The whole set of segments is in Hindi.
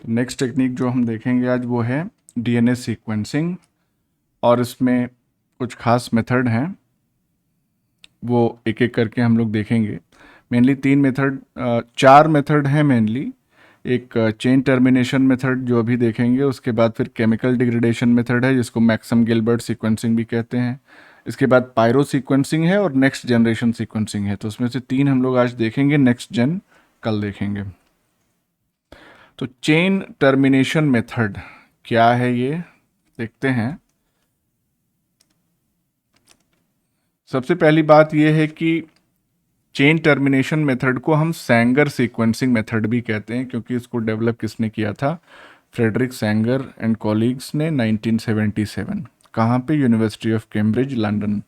नेक्स्ट टेक्निक जो हम देखेंगे आज वो है डीएनए सीक्वेंसिंग, और इसमें कुछ खास मेथड हैं, वो एक एक करके हम लोग देखेंगे। मेनली चार मेथड हैं मेनली। एक चेन टर्मिनेशन मेथड जो अभी देखेंगे, उसके बाद फिर केमिकल डिग्रेडेशन मेथड है जिसको मैक्सम गिलबर्ट सीक्वेंसिंग भी कहते हैं। इसके बाद पायरो सीक्वेंसिंग है और नेक्स्ट जनरेशन सीक्वेंसिंग है। तो उसमें से तीन हम लोग आज देखेंगे, नेक्स्ट जेन कल देखेंगे। तो चेन टर्मिनेशन मेथड क्या है ये देखते हैं। सबसे पहली बात यह है कि चेन टर्मिनेशन मेथड को हम सैंगर सीक्वेंसिंग मेथड भी कहते हैं, क्योंकि इसको डेवलप किसने किया था? फ्रेडरिक सैंगर एंड कॉलीग्स ने 1977। कहाँ पे? University of Cambridge, London.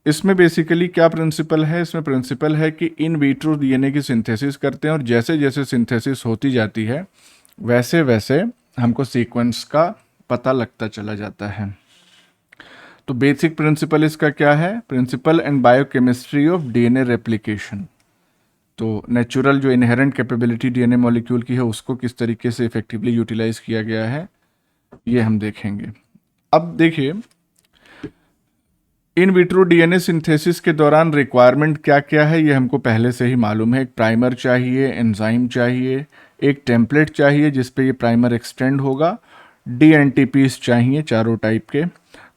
इसमें बेसिकली क्या प्रिंसिपल है? इसमें प्रिंसिपल है कि इन विट्रो डीएनए की सिंथेसिस करते हैं, और जैसे जैसे सिंथेसिस होती जाती है वैसे वैसे हमको सीक्वेंस का पता लगता चला जाता है। तो बेसिक प्रिंसिपल इसका क्या है? Principle and biochemistry of DNA replication. तो नेचुरल जो इनहेरेंट कैपेबिलिटी डीएनए मॉलिक्यूल की है उसको किस तरीके से इफेक्टिवली यूटिलाइज किया गया है, ये हम देखेंगे। अब देखिए, इन विट्रो डीएनए सिंथेसिस के दौरान रिक्वायरमेंट क्या क्या है ये हमको पहले से ही मालूम है। एक प्राइमर चाहिए, एंजाइम चाहिए, एक टेम्पलेट चाहिए जिस पे ये प्राइमर एक्सटेंड होगा, डीएनटीपीस चाहिए चारों टाइप के।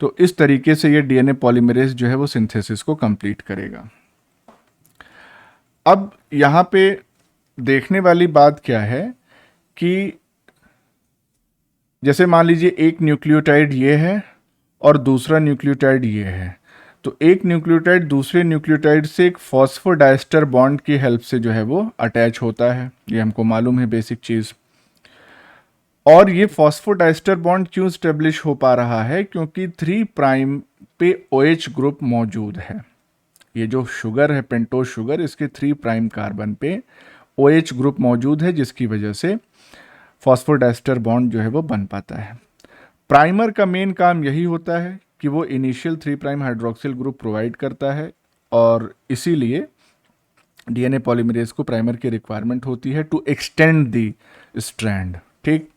तो इस तरीके से ये डीएनए पॉलीमरेज जो है वो सिंथेसिस को कंप्लीट करेगा। अब यहाँ पे देखने वाली बात क्या है कि जैसे मान लीजिए एक न्यूक्लियोटाइड ये है और दूसरा न्यूक्लियोटाइड ये है, तो एक न्यूक्लियोटाइड दूसरे न्यूक्लियोटाइड से एक फॉस्फोडाइस्टर बॉन्ड की हेल्प से जो है वो अटैच होता है। ये हमको मालूम है बेसिक चीज़। और ये फॉस्फोडाइस्टर बॉन्ड क्यों स्टेब्लिश हो पा रहा है? क्योंकि 3 प्राइम पे OH ग्रुप मौजूद है। ये जो शुगर है, पेंटोज शुगर, इसके 3 प्राइम कार्बन पे OH ग्रुप मौजूद है, जिसकी वजह से फॉस्फोडाइस्टर बॉन्ड जो है वो बन पाता है। प्राइमर का मेन काम यही होता है कि वो initial 3 prime hydroxyl group provide करता है, और इसीलिए डीएनए पॉलीमरेज को प्राइमर की रिक्वायरमेंट होती है टू एक्सटेंड दी स्ट्रैंड। ठीक।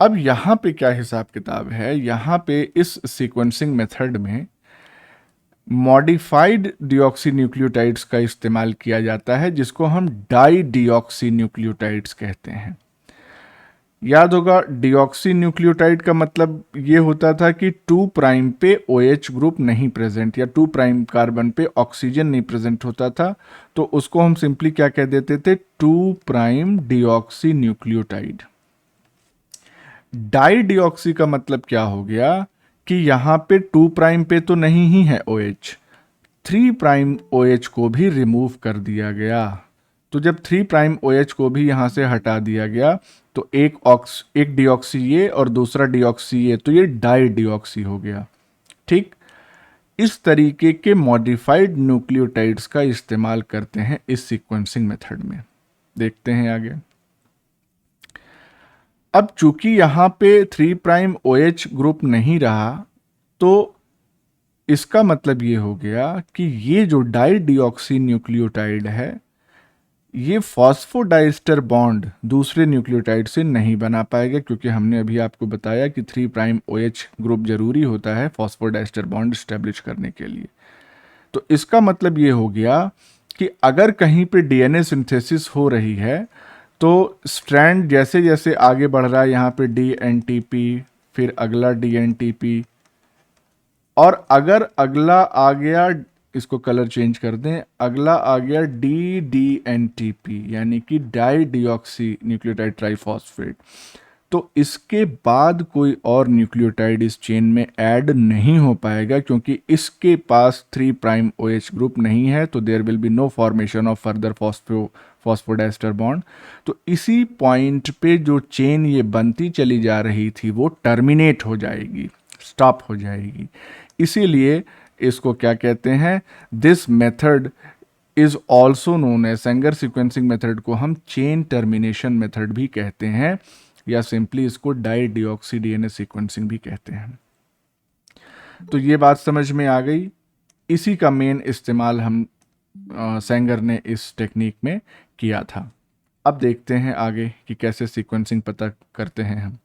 अब यहाँ पे क्या हिसाब किताब है? यहाँ पे इस सीक्वेंसिंग मेथड में मॉडिफाइड डिऑक्सी न्यूक्लियोटाइड्स का इस्तेमाल किया जाता है, जिसको हम डाई डिऑक्सी न्यूक्लियोटाइड्स कहते हैं। याद होगा, डिऑक्सी न्यूक्लियोटाइड का मतलब ये होता था कि 2 प्राइम पे OH ग्रुप नहीं प्रेजेंट, या 2 प्राइम कार्बन पे ऑक्सीजन नहीं प्रेजेंट होता था, तो उसको हम सिंपली क्या कह देते थे? 2 prime deoxy nucleotide. Dideoxy का मतलब क्या हो गया कि यहां पे 2 प्राइम पे तो नहीं ही है OH, 3 प्राइम OH को भी रिमूव कर दिया गया। तो जब 3 प्राइम OH को भी यहां से हटा दिया गया, तो एक डिऑक्सी ये और दूसरा डिऑक्सी ये, तो ये डाई डिऑक्सी हो गया। ठीक। इस तरीके के मॉडिफाइड न्यूक्लियोटाइड्स का इस्तेमाल करते हैं इस सीक्वेंसिंग मेथड में। देखते हैं आगे। अब चूंकि यहां पे 3 प्राइम OH ग्रुप नहीं रहा, तो इसका मतलब ये हो गया कि ये जो डाई डिऑक्सी न्यूक्लियोटाइड है, ये फॉस्फोडाइस्टर बॉन्ड दूसरे न्यूक्लियोटाइड से नहीं बना पाएगा, क्योंकि हमने अभी आपको बताया कि 3 प्राइम OH ग्रुप जरूरी होता है फॉस्फोडाइस्टर बॉन्ड स्टैब्लिश करने के लिए। तो इसका मतलब ये हो गया कि अगर कहीं पे डीएनए सिंथेसिस हो रही है, तो स्ट्रैंड जैसे जैसे आगे बढ़ रहा है, यहाँ पे DNTP, फिर अगला DNTP, और अगर अगला आ गया, इसको कलर चेंज कर दें, अगला आ गया DDNTP, यानी कि डाई डिऑक्सी न्यूक्लियोटाइड ट्राइफॉस्फेट, तो इसके बाद कोई और न्यूक्लियोटाइड इस चेन में ऐड नहीं हो पाएगा, क्योंकि इसके पास 3 प्राइम OH ग्रुप नहीं है। तो there will be no formation of further phosphodiester bond. तो इसी पॉइंट पे जो चेन ये बनती चली जा रही थी वो टर्मिनेट हो जाएगी, स्टॉप हो जाएगी। इसीलिए इसको क्या कहते हैं? This method is also known as, Sanger sequencing method को हम चेन टर्मिनेशन मेथड भी कहते हैं, या सिंपली इसको डाई डिऑक्सी डीएनए सीक्वेंसिंग भी कहते हैं। तो ये बात समझ में आ गई। इसी का मेन इस्तेमाल हम सेंगर ने इस टेक्निक में किया था। अब देखते हैं आगे कि कैसे सीक्वेंसिंग पता करते हैं हम।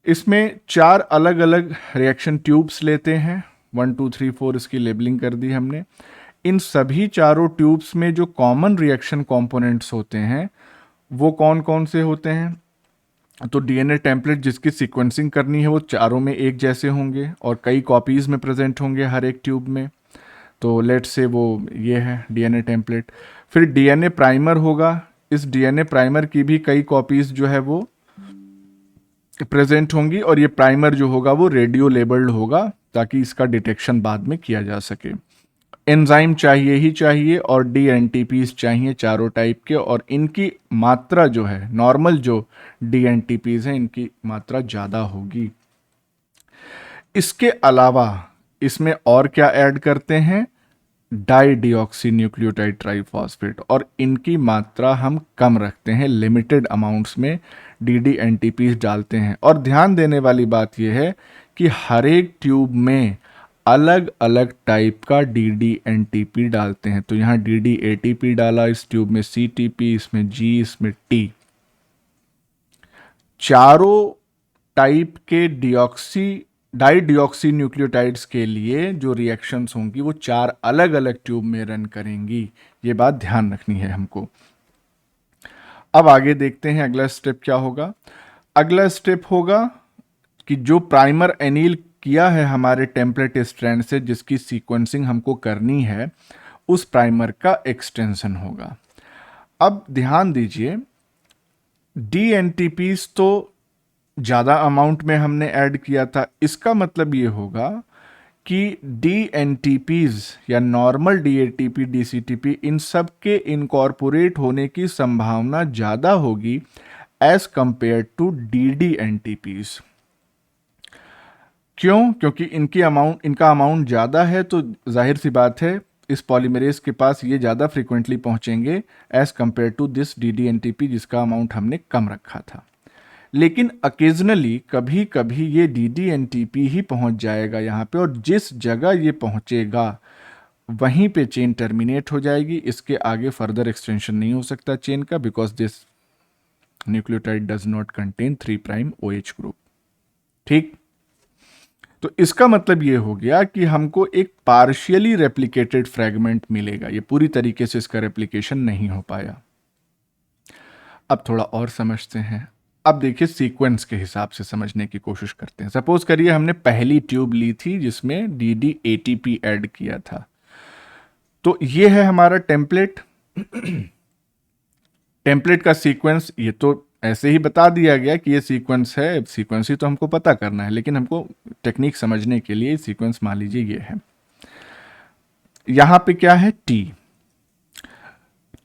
इसमें 4 अलग अलग रिएक्शन ट्यूब्स लेते हैं, 1 2 3 4 इसकी लेबलिंग कर दी हमने। इन सभी चारों ट्यूब्स में जो कॉमन रिएक्शन कंपोनेंट्स होते हैं वो कौन कौन से होते हैं? तो डीएनए टेम्पलेट जिसकी सीक्वेंसिंग करनी है वो चारों में एक जैसे होंगे और कई कॉपीज में प्रेजेंट होंगे हर एक ट्यूब में। तो लेट से वो ये है डीएनए टेम्पलेट। फिर डीएनए प्राइमर होगा, इस डीएनए प्राइमर की भी कई कॉपीज जो है वो प्रेजेंट होंगी और ये प्राइमर जो होगा वो रेडियो लेबल्ड होगा ताकि इसका डिटेक्शन बाद में किया जा सके। एंजाइम चाहिए ही चाहिए और डी एनटीपीज चाहिए चारों टाइप के, और इनकी मात्रा जो है नॉर्मल जो डी एनटीपीज हैं इनकी मात्रा ज़्यादा होगी। इसके अलावा इसमें और क्या ऐड करते हैं? डाई डिऑक्सी न्यूक्लियोटाइड ट्राइफॉस्फेट, और इनकी मात्रा हम कम रखते हैं, लिमिटेड अमाउंट्स में डी एनटीपीज डालते हैं। और ध्यान देने वाली बात यह है कि हर एक ट्यूब में अलग अलग टाइप का डी एनटीपी डालते हैं। तो यहाँ डी एटीपी डाला इस ट्यूब में, सीटीपी, इसमें जी, इसमें टी। चारों टाइप के डाई डिऑक्सी न्यूक्लियोटाइड्स के लिए जो रिएक्शंस होंगी वो 4 अलग अलग ट्यूब में रन करेंगी। ये बात ध्यान रखनी है हमको। अब आगे देखते हैं अगला स्टेप क्या होगा। अगला स्टेप होगा कि जो प्राइमर एनील किया है हमारे टेम्पलेट स्ट्रैंड से जिसकी सीक्वेंसिंग हमको करनी है, उस प्राइमर का एक्सटेंशन होगा। अब ध्यान दीजिए, डी एनटीपीज तो ज़्यादा अमाउंट में हमने ऐड किया था, इसका मतलब ये होगा कि डी एनटीपीज या normal D ATP, D CTP, इन सब के इनकॉर्पोरेट होने की संभावना ज़्यादा होगी as compare to D NTPs. क्यों? क्योंकि इनका अमाउंट ज़्यादा है, तो जाहिर सी बात है इस पॉलीमरेज के पास ये ज़्यादा फ्रीक्वेंटली पहुंचेंगे as compare to this D NTP जिसका अमाउंट हमने कम रखा था। लेकिन अकेजनली कभी कभी ये डी एनटीपी ही पहुंच जाएगा यहाँ पे, और जिस जगह ये पहुंचेगा वहीं पे चेन टर्मिनेट हो जाएगी। इसके आगे फर्दर एक्सटेंशन नहीं हो सकता चेन का, because this nucleotide does not contain 3' OH group. ठीक, तो इसका मतलब ये हो गया कि हमको एक पार्शियली रेप्लिकेटेड फ्रेगमेंट मिलेगा, ये पूरी तरीके से इसका रेप्लिकेशन नहीं हो पाया। अब थोड़ा और समझते हैं। अब देखिए सीक्वेंस के हिसाब से समझने की कोशिश करते हैं। सपोज करिए हमने पहली ट्यूब ली थी जिसमें डी एटीपी ऐड किया था, तो ये है हमारा टेम्पलेट। टेम्पलेट का सीक्वेंस ये तो ऐसे ही बता दिया गया कि ये सीक्वेंस है, सीक्वेंस ही तो हमको पता करना है, लेकिन हमको टेक्निक समझने के लिए सीक्वेंस मान लीजिए ये है। यहां पे क्या है?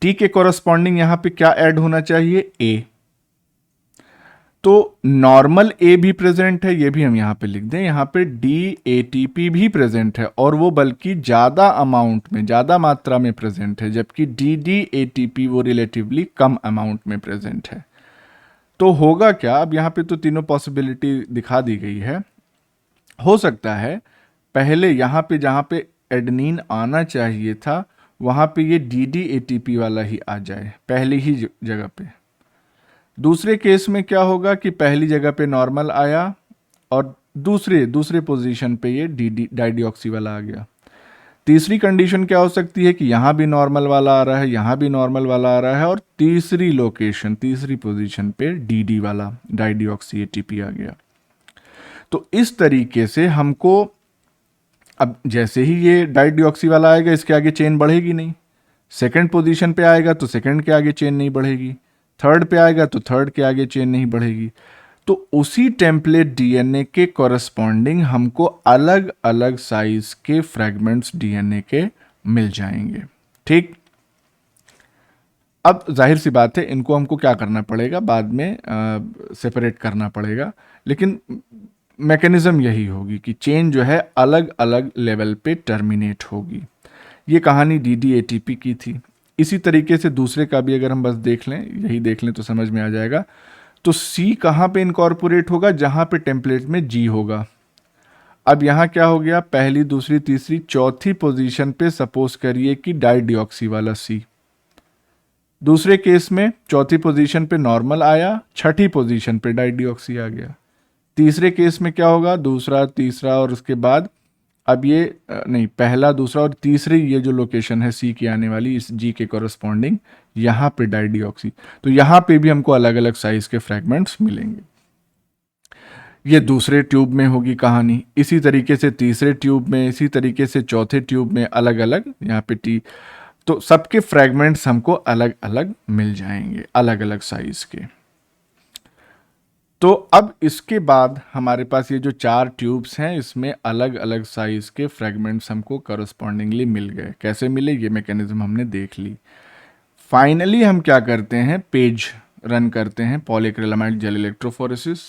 टी के कोरस्पॉन्डिंग यहां पे क्या ऐड होना चाहिए? ए। तो नॉर्मल ए भी प्रेजेंट है, ये भी हम यहां पे लिख दें। यहां पे डी एटीपी भी प्रेजेंट है, और वो बल्कि ज्यादा अमाउंट में, ज्यादा मात्रा में प्रेजेंट है, जबकि डी एटीपी वो रिलेटिवली कम अमाउंट में प्रेजेंट है। तो होगा क्या? अब यहाँ पे तो तीनों पॉसिबिलिटी दिखा दी गई है। हो सकता है पहले यहाँ पे जहाँ पे एडेनिन आना चाहिए था वहाँ पे ये डी एटीपी वाला ही आ जाए पहली ही जगह पे। दूसरे केस में क्या होगा कि पहली जगह पे नॉर्मल आया और दूसरे पोजीशन पे ये डाइडिऑक्सी वाला आ गया। तीसरी कंडीशन क्या हो सकती है कि यहाँ भी नॉर्मल वाला आ रहा है, यहाँ भी नॉर्मल वाला आ रहा है, और तीसरी लोकेशन, तीसरी पोजीशन पे डी वाला डाइडिऑक्सी एटीपी आ गया। तो इस तरीके से हमको, अब जैसे ही ये डाइडिऑक्सी वाला आएगा इसके आगे चेन बढ़ेगी नहीं, सेकंड पोजीशन पे आएगा तो सेकंड के आगे चेन नहीं बढ़ेगी, थर्ड पे आएगा तो थर्ड के आगे चेन नहीं बढ़ेगी। तो उसी टेम्पलेट डीएनए के कॉरस्पॉन्डिंग हमको अलग अलग साइज के फ्रैगमेंट्स डीएनए के मिल जाएंगे। ठीक, अब जाहिर सी बात है इनको हमको क्या करना पड़ेगा, बाद में सेपरेट करना पड़ेगा, लेकिन मैकेनिज्म यही होगी कि चेन जो है अलग अलग लेवल पे टर्मिनेट होगी। ये कहानी डी एटीपी की थी। इसी तरीके से दूसरे का भी अगर हम बस देख लें, यही देख लें तो समझ में आ जाएगा। तो सी कहाँ पे इनकॉर्पोरेट होगा? जहाँ पे टेम्पलेट में जी होगा। अब यहाँ क्या हो गया? पहली, दूसरी, तीसरी, चौथी पोजीशन पे सपोज करिए कि डाइडिऑक्सी वाला सी, दूसरे केस में चौथी पोजीशन पे नॉर्मल आया, छठी पोजीशन पे डाइडिऑक्सी आ गया। तीसरे केस में क्या होगा, दूसरा तीसरा और उसके बाद अब ये नहीं, पहला दूसरा और तीसरी ये जो लोकेशन है सी की आने वाली इस जी के कॉरस्पॉन्डिंग यहाँ पे डाइडिऑक्सी, तो यहाँ पे भी हमको अलग अलग साइज के फ्रेगमेंट्स मिलेंगे। ये दूसरे ट्यूब में होगी कहानी, इसी तरीके से तीसरे ट्यूब में, इसी तरीके से चौथे ट्यूब में अलग अलग यहाँ पे टी, तो सबके फ्रेगमेंट्स हमको अलग अलग मिल जाएंगे, अलग अलग साइज के। तो अब इसके बाद हमारे पास ये जो 4 ट्यूब्स हैं इसमें अलग अलग साइज के फ्रेगमेंट्स हमको करस्पॉन्डिंगली मिल गए। कैसे मिले ये मैकेनिज्म हमने देख ली। फाइनली हम क्या करते हैं, पेज रन करते हैं पॉलीक्रिलामाइड जेल इलेक्ट्रोफोरेसिस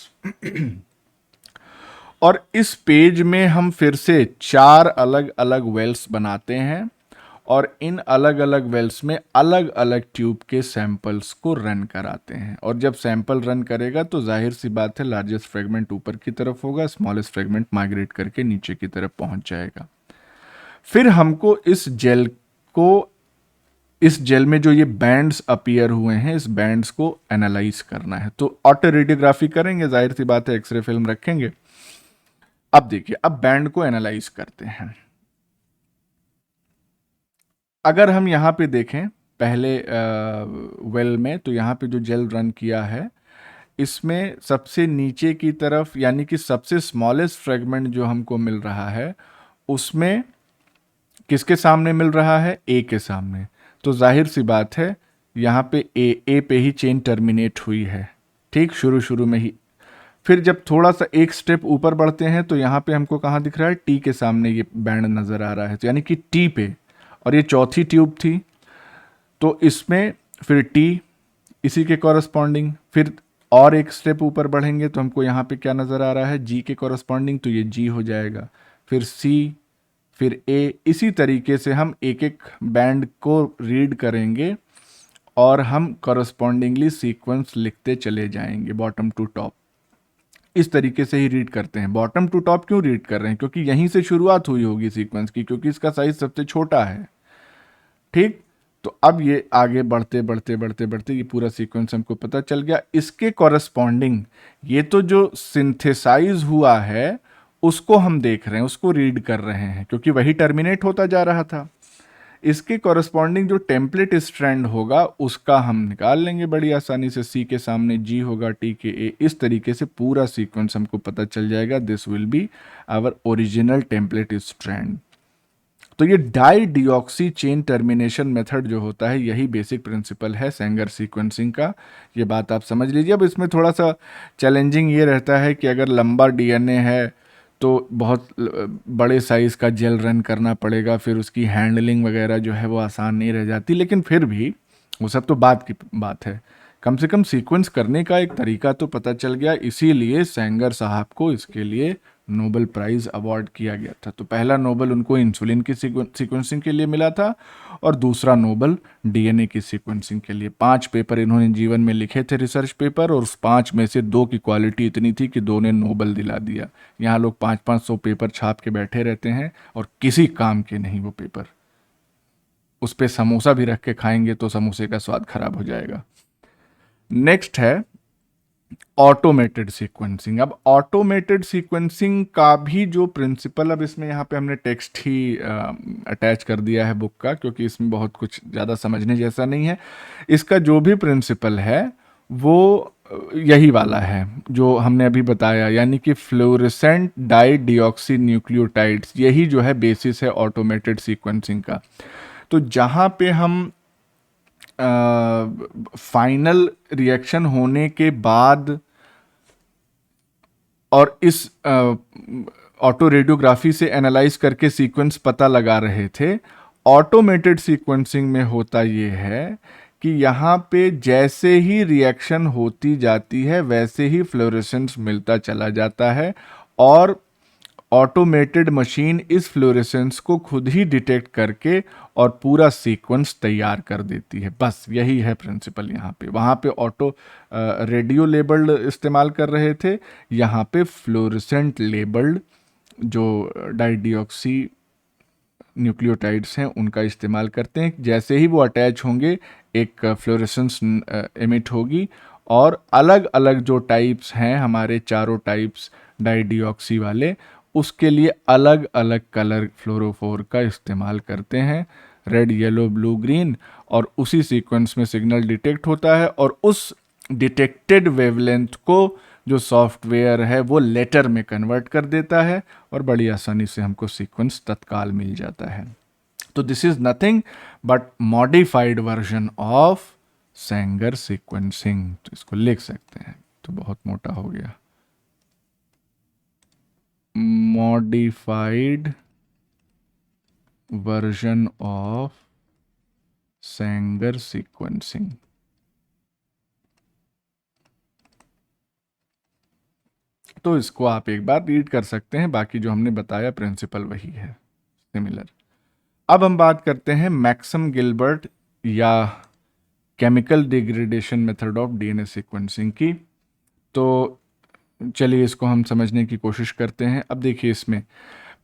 और इस पेज में हम फिर से 4 अलग अलग वेल्स बनाते हैं और इन अलग अलग वेल्स में अलग अलग ट्यूब के सैंपल्स को रन कराते हैं। और जब सैंपल रन करेगा तो जाहिर सी बात है लार्जेस्ट फ्रेगमेंट ऊपर की तरफ होगा, स्मॉलेस्ट फ्रेगमेंट माइग्रेट करके नीचे की तरफ पहुंच जाएगा। फिर हमको इस जेल में जो ये बैंड्स अपीयर हुए हैं इस बैंड्स को एनालाइज करना है। तो ऑटो रेडियोग्राफी करेंगे, जाहिर सी बात है एक्सरे फिल्म रखेंगे। अब देखिए, अब बैंड को एनालाइज करते हैं। अगर हम यहाँ पे देखें पहले वेल में, तो यहाँ पे जो जेल रन किया है इसमें सबसे नीचे की तरफ यानी कि सबसे स्मॉलेस्ट फ्रेगमेंट जो हमको मिल रहा है उसमें किसके सामने मिल रहा है, ए के सामने। तो जाहिर सी बात है यहाँ पे ए पे ही चेन टर्मिनेट हुई है, ठीक शुरू शुरू में ही। फिर जब थोड़ा सा एक स्टेप ऊपर बढ़ते हैं तो यहाँ पे हमको कहाँ दिख रहा है, टी के सामने ये बैंड नज़र आ रहा है, तो यानी कि टी पे, और ये चौथी ट्यूब थी तो इसमें फिर टी इसी के कॉरस्पॉन्डिंग। फिर और एक स्टेप ऊपर बढ़ेंगे तो हमको यहाँ पे क्या नज़र आ रहा है, जी के कॉरस्पॉन्डिंग, तो ये जी हो जाएगा। फिर सी, फिर ए, इसी तरीके से हम एक एक बैंड को रीड करेंगे और हम कॉरस्पॉन्डिंगली सीक्वेंस लिखते चले जाएंगे बॉटम टू टॉप। इस तरीके से ही रीड करते हैं। बॉटम टू टॉप क्यों रीड कर रहे हैं, क्योंकि यहीं से शुरुआत हुई होगी सीक्वेंस की, क्योंकि इसका साइज सबसे छोटा है, ठीक। तो अब ये आगे बढ़ते बढ़ते बढ़ते बढ़ते ये पूरा सीक्वेंस हमको पता चल गया। इसके कॉरस्पॉन्डिंग ये तो जो सिंथेसाइज हुआ है उसको हम देख रहे हैं, उसको रीड कर रहे हैं, क्योंकि वही टर्मिनेट होता जा रहा था। इसके कॉरस्पॉन्डिंग जो टेम्पलेट स्ट्रैंड होगा उसका हम निकाल लेंगे बड़ी आसानी से। सी के सामने जी होगा, टी के ए, इस तरीके से पूरा सीक्वेंस हमको पता चल जाएगा। This will be our original template strand. तो ये dideoxy chain termination method जो होता है यही बेसिक प्रिंसिपल है सेंगर सीक्वेंसिंग का। ये बात आप समझ लीजिए। अब इसमें थोड़ा सा चैलेंजिंग ये रहता है कि अगर लंबा डीएनए है तो बहुत बड़े साइज़ का जेल रन करना पड़ेगा, फिर उसकी हैंडलिंग वगैरह जो है वो आसान नहीं रह जाती। लेकिन फिर भी वो सब तो बात की बात है, कम से कम सीक्वेंस करने का एक तरीका तो पता चल गया। इसीलिए सेंगर साहब को इसके लिए नोबेल प्राइज़ अवार्ड किया गया था। तो पहला नोबेल उनको इंसुलिन की सीक्वेंसिंग के लिए मिला था और दूसरा नोबेल डीएनए की सीक्वेंसिंग के लिए। 5 पेपर इन्होंने जीवन में लिखे थे, रिसर्च पेपर, और उस 5 में से 2 की क्वालिटी इतनी थी कि 2 ने नोबेल दिला दिया। यहाँ लोग 500-500 पेपर छाप के बैठे रहते हैं और किसी काम के नहीं वो पेपर। उस पर समोसा भी रख के खाएंगे तो समोसे का स्वाद खराब हो जाएगा। नेक्स्ट है ऑटोमेटेड सीक्वेंसिंग। अब ऑटोमेटेड सीक्वेंसिंग का भी जो प्रिंसिपल, अब इसमें यहाँ पे हमने टेक्स्ट ही अटैच कर दिया है बुक का, क्योंकि इसमें बहुत कुछ ज़्यादा समझने जैसा नहीं है। इसका जो भी प्रिंसिपल है वो यही वाला है जो हमने अभी बताया, यानी कि फ्लोरेसेंट डाई डिऑक्सी न्यूक्लियोटाइड्स, यही जो है बेसिस है ऑटोमेटेड सीक्वेंसिंग का। तो जहाँ पे हम फाइनल रिएक्शन होने के बाद और इस ऑटो रेडियोग्राफी से एनालाइज करके सीक्वेंस पता लगा रहे थे, ऑटोमेटेड सीक्वेंसिंग में होता ये है कि यहाँ पे जैसे ही रिएक्शन होती जाती है वैसे ही फ्लोरेसेंस मिलता चला जाता है और ऑटोमेटेड मशीन इस फ्लोरेसेंस को खुद ही डिटेक्ट करके और पूरा सीक्वेंस तैयार कर देती है। बस यही है प्रिंसिपल यहाँ पे। वहाँ पे ऑटो रेडियो लेबल्ड इस्तेमाल कर रहे थे, यहाँ पे फ्लोरेसेंट लेबल्ड जो डाइडिऑक्सी न्यूक्लियोटाइड्स हैं उनका इस्तेमाल करते हैं। जैसे ही वो अटैच होंगे एक फ्लोरेसेंस एमिट होगी और अलग अलग जो टाइप्स हैं हमारे चारों टाइप्स डाइडिऑक्सी वाले, उसके लिए अलग अलग कलर फ्लोरोफोर का इस्तेमाल करते हैं, रेड येलो ब्लू ग्रीन, और उसी सीक्वेंस में सिग्नल डिटेक्ट होता है और उस डिटेक्टेड वेवलेंथ को जो सॉफ्टवेयर है वो लेटर में कन्वर्ट कर देता है और बड़ी आसानी से हमको सीक्वेंस तत्काल मिल जाता है। तो this is nothing but modified version of Sengar sequencing, तो इसको लिख सकते हैं, तो बहुत मोटा हो गया, modified version of Sengar sequencing. तो इसको आप एक बार रीड कर सकते हैं, बाकी जो हमने बताया प्रिंसिपल वही है, सिमिलर। अब हम बात करते हैं मैक्सम गिलबर्ट या chemical degradation method of DNA sequencing की। तो चलिए इसको हम समझने की कोशिश करते हैं। अब देखिए इसमें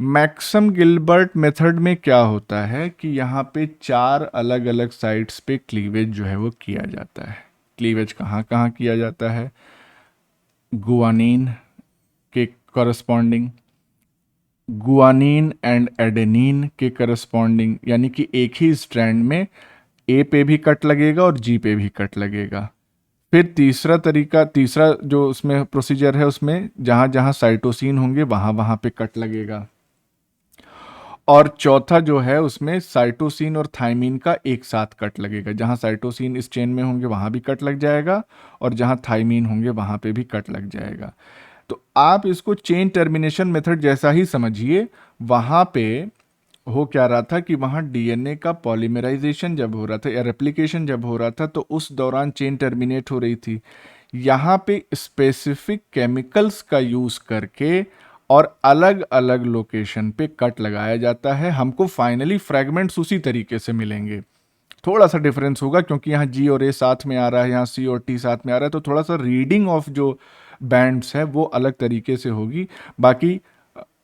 मैक्सम गिलबर्ट मेथड में क्या होता है कि यहाँ पे 4 अलग अलग साइट्स पे क्लीवेज जो है वो किया जाता है। क्लीवेज कहाँ कहाँ किया जाता है? गुआनिन के करस्पॉन्डिंग, गुआनिन एंड एडेनिन के करस्पॉन्डिंग, यानी कि एक ही स्ट्रैंड में ए पे भी कट लगेगा और जी पे भी कट लगेगा। फिर तीसरा जो उसमें प्रोसीजर है, उसमें जहां जहां साइटोसिन होंगे वहां वहां पे कट लगेगा। और चौथा जो है उसमें साइटोसिन और थाइमीन का एक साथ कट लगेगा। जहां साइटोसिन इस चेन में होंगे वहां भी कट लग जाएगा और जहां थाइमीन होंगे वहां पे भी कट लग जाएगा। तो आप इसको चेन टर्मिनेशन मेथड जैसा ही समझिए। वहां पे हो क्या रहा था कि वहां डीएनए का पॉलीमराइजेशन जब हो रहा था या रेप्लिकेशन जब हो रहा था तो उस दौरान चेन टर्मिनेट हो रही थी। यहाँ पे स्पेसिफिक केमिकल्स का यूज करके और अलग अलग लोकेशन पे कट लगाया जाता है। हमको फाइनली फ्रेगमेंट्स उसी तरीके से मिलेंगे, थोड़ा सा डिफरेंस होगा क्योंकि यहाँ जी और ए साथ में आ रहा है, यहाँ सी और टी साथ में आ रहा है, तो थोड़ा सा रीडिंग ऑफ जो बैंड्स है वो अलग तरीके से होगी। बाकी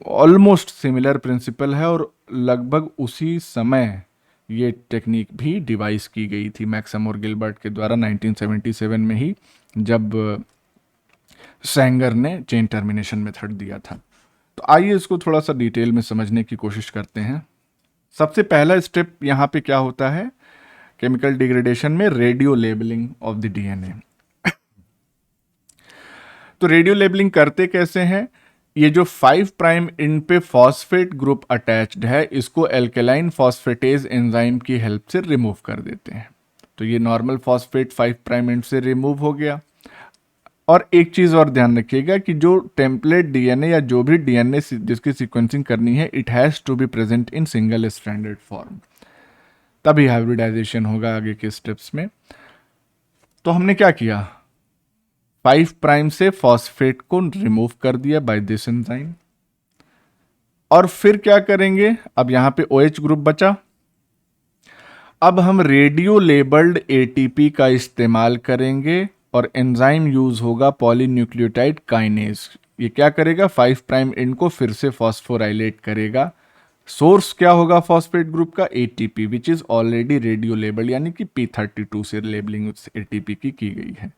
ऑलमोस्ट सिमिलर प्रिंसिपल है और लगभग उसी समय ये टेक्निक भी डिवाइस की गई थी मैक्सम और गिलबर्ट के द्वारा 1977 में ही, जब सेंगर ने चेन टर्मिनेशन मेथड दिया था। तो आइए इसको थोड़ा सा डिटेल में समझने की कोशिश करते हैं। सबसे पहला स्टेप यहाँ पे क्या होता है केमिकल डिग्रेडेशन में? Radio labelling of the DNA. तो रेडियो लेबलिंग करते कैसे हैं? ये जो 5 प्राइम इन पे फॉस्फेट ग्रुप अटैच्ड है, इसको एल्केलाइन फॉस्फेटेज एंजाइम की हेल्प से रिमूव कर देते हैं। तो ये नॉर्मल फॉस्फेट 5 प्राइम एंड से रिमूव हो गया। और एक चीज और ध्यान रखिएगा कि जो टेम्पलेट डीएनए या जो भी डीएनए जिसकी सीक्वेंसिंग करनी है, it has to be present in single stranded form, तभी हाइब्रिडाइजेशन होगा आगे के स्टेप्स में। तो हमने क्या किया? 5 प्राइम से फॉस्फेट को रिमूव कर दिया बाय दिस एंजाइम। और फिर क्या करेंगे? अब यहां पे OH ग्रुप बचा। अब हम रेडियो लेबल्ड एटीपी का इस्तेमाल करेंगे और एंजाइम यूज होगा पॉलीन्यूक्लियोटाइड काइनेज। ये क्या करेगा? 5 प्राइम एंड को फिर से फॉस्फोराइलेट करेगा। सोर्स क्या होगा फॉस्फेट ग्रुप का? ATP, which is already radio labelled, यानी कि P32 से लेबलिंग एटीपी की गई है।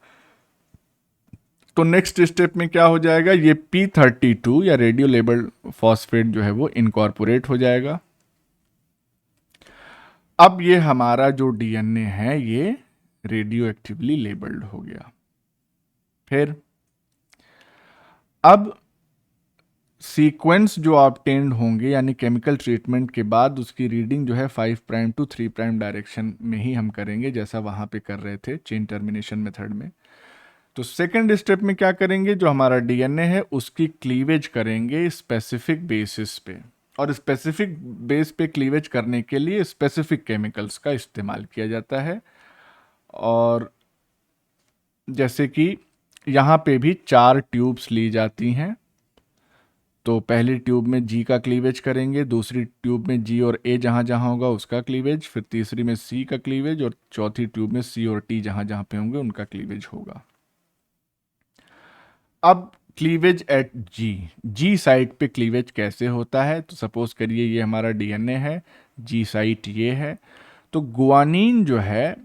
तो नेक्स्ट स्टेप में क्या हो जाएगा? ये P32 या रेडियो लेबल्ड फॉस्फेट जो है वो इनकॉर्पोरेट हो जाएगा। अब ये हमारा जो डीएनए है ये रेडियो एक्टिवली लेबल्ड हो गया। फिर अब सीक्वेंस जो ऑब्टेन्ड होंगे, यानी केमिकल ट्रीटमेंट के बाद उसकी रीडिंग जो है 5 प्राइम टू 3 प्राइम डायरेक्शन में ही हम करेंगे, जैसा वहां पे कर रहे थे चेन टर्मिनेशन मेथड में। तो सेकंड स्टेप में क्या करेंगे? जो हमारा डीएनए है उसकी क्लीवेज करेंगे स्पेसिफिक बेसिस पे, और स्पेसिफिक बेस पे क्लीवेज करने के लिए स्पेसिफिक केमिकल्स का इस्तेमाल किया जाता है। और जैसे कि यहाँ पे भी 4 ट्यूब्स ली जाती हैं। तो पहली ट्यूब में जी का क्लीवेज करेंगे, दूसरी ट्यूब में जी और ए जहाँ जहाँ होगा उसका क्लीवेज, फिर तीसरी में सी का क्लीवेज, और चौथी ट्यूब में सी और टी जहाँ जहाँ पे होंगे उनका क्लीवेज होगा। अब क्लीवेज एट जी साइट पे क्लीवेज कैसे होता है? तो सपोज करिए ये हमारा डीएनए है, जी साइट ये है, तो गुआनीन जो है